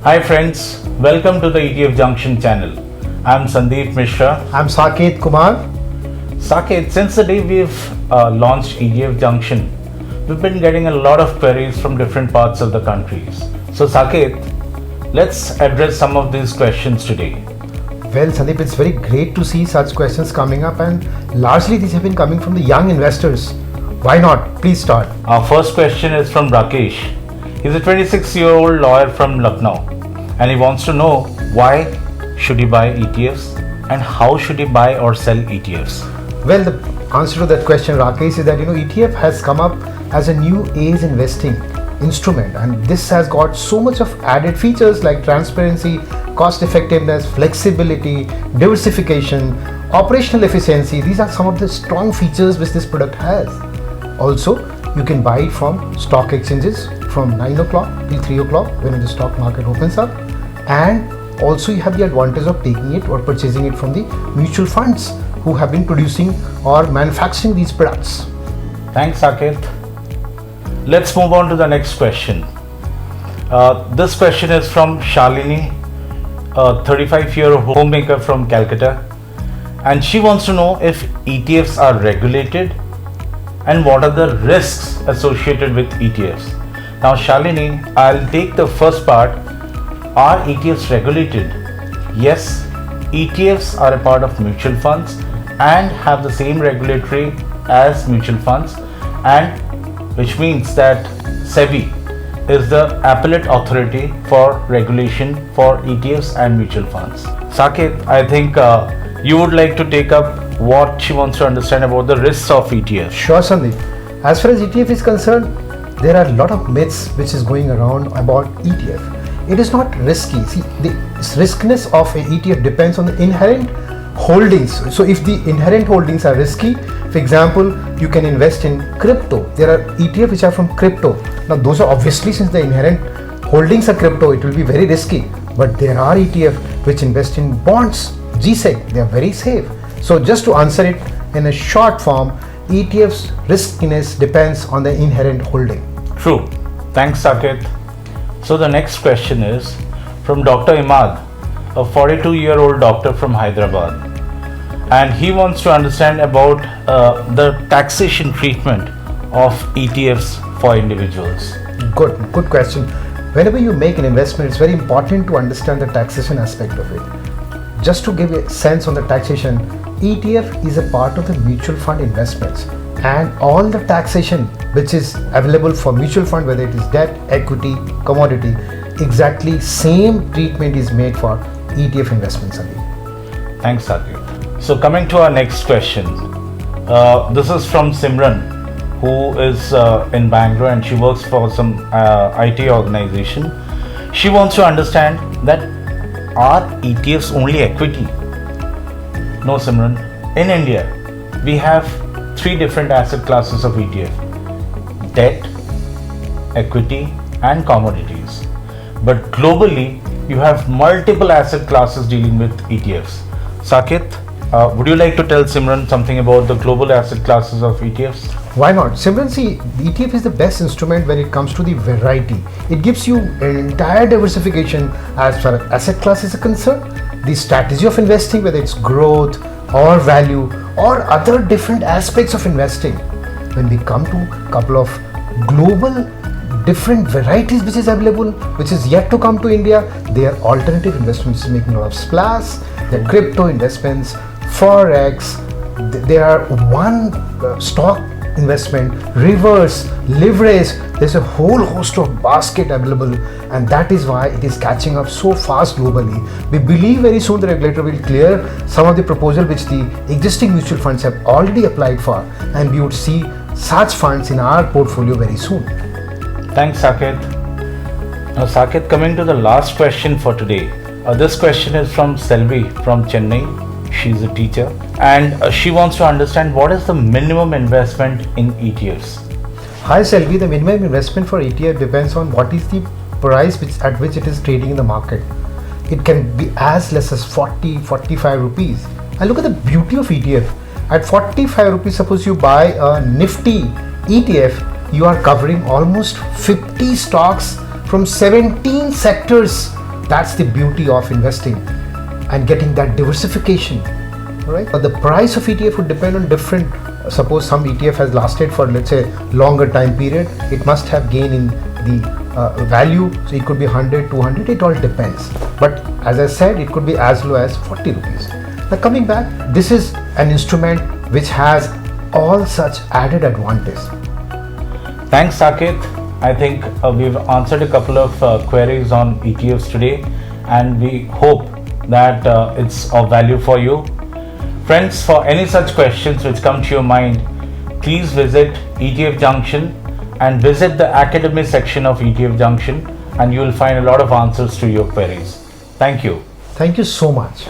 Hi friends, welcome to the ETF Junction channel. I'm Sandeep Mishra. I'm Saket Kumar. Saket, since the day we've launched ETF Junction, we've been getting a lot of queries from different parts of the countries. So Saket, let's address some of these questions today. Well, Sandeep, it's very great to see such questions coming up, and largely these have been coming from the young investors. Why not? Please start. Our first question is from Rakesh. He's a 26-year-old lawyer from Lucknow, and he wants to know why should he buy ETFs and how should he buy or sell ETFs. Well, the answer to that question, Rakesh, is that ETF has come up as a new age investing instrument, and this has got so much of added features like transparency, cost effectiveness, flexibility, diversification, operational efficiency. These are some of the strong features which this product has. Also, you can buy it from stock exchanges from 9 o'clock till 3 o'clock when the stock market opens up, and also you have the advantage of taking it or purchasing it from the mutual funds who have been producing or manufacturing these products. Thanks, Saket. Let's move on to the next question. This question is from Shalini, a 35-year homemaker from Calcutta, and she wants to know if ETFs are regulated and what are the risks associated with ETFs. Now Shalini, I'll take the first part. Are ETFs regulated? Yes, ETFs are a part of mutual funds and have the same regulatory as mutual funds, and which means that SEBI is the appellate authority for regulation for ETFs and mutual funds. Saket, I think you would like to take up what she wants to understand about the risks of ETFs. Sure, Sandeep. As far as ETF is concerned, there are a lot of myths which is going around about ETF. It is not risky. See, the riskiness of an ETF depends on the inherent holdings. So if the inherent holdings are risky, for example, you can invest in crypto. There are ETF which are from crypto. Now those are obviously, since the inherent holdings are crypto, it will be very risky. But there are ETF which invest in bonds, GSEC. They are very safe. So just to answer it in a short form, ETF's riskiness depends on the inherent holding. True. Thanks, Saket. So the next question is from Dr. Imad, a 42-year-old doctor from Hyderabad, and he wants to understand about the taxation treatment of ETFs for individuals. Good question. Whenever you make an investment, it's very important to understand the taxation aspect of it. Just to give a sense on the taxation, ETF is a part of the mutual fund investments, and all the taxation which is available for mutual fund, whether it is debt, equity, commodity, exactly same treatment is made for ETF investments. Thanks, Saket. So coming to our next question, this is from Simran, who is in Bangalore and she works for some IT organization. She wants to understand that are ETFs only equity? No, Simran. In India, we have three different asset classes of ETF: debt, equity, and commodities. But globally, you have multiple asset classes dealing with ETFs. Saket, would you like to tell Simran something about the global asset classes of ETFs? Why not? Simran, see, ETF is the best instrument when it comes to the variety. It gives you an entire diversification as far as asset classes are concerned. The strategy of investing, whether it's growth or value or other different aspects of investing. When we come to a couple of global different varieties which is available, which is yet to come to India, they are alternative investments making a lot of splash. They're crypto investments, forex. There are one stock investment, reverse, leverage. There's a whole host of basket available, and that is why it is catching up so fast globally. We believe very soon the regulator will clear some of the proposal which the existing mutual funds have already applied for, and we would see such funds in our portfolio very soon. Thanks, Saket. Now, Saket, coming to the last question for today. This question is from Selvi from Chennai. She's a teacher, and she wants to understand what is the minimum investment in ETFs. Hi Selvi, the minimum investment for ETF depends on what is the price at which it is trading in the market. It can be as less as 40-45 rupees. And look at the beauty of ETF. At 45 rupees, suppose you buy a Nifty ETF, you are covering almost 50 stocks from 17 sectors That's the beauty of investing and getting that diversification, right? But the price of ETF would depend on different. Suppose some ETF has lasted for, let's say, longer time period, it must have gained in the value, so it could be 100, 200, it all depends. But as I said, it could be as low as 40 rupees. Now coming back, this is an instrument which has all such added advantage. Thanks, Saket. I think we've answered a couple of queries on ETFs today, and we hope that it's of value for you. Friends, for any such questions which come to your mind, please visit ETF Junction and visit the Academy section of ETF Junction, and you will find a lot of answers to your queries. Thank you. Thank you so much.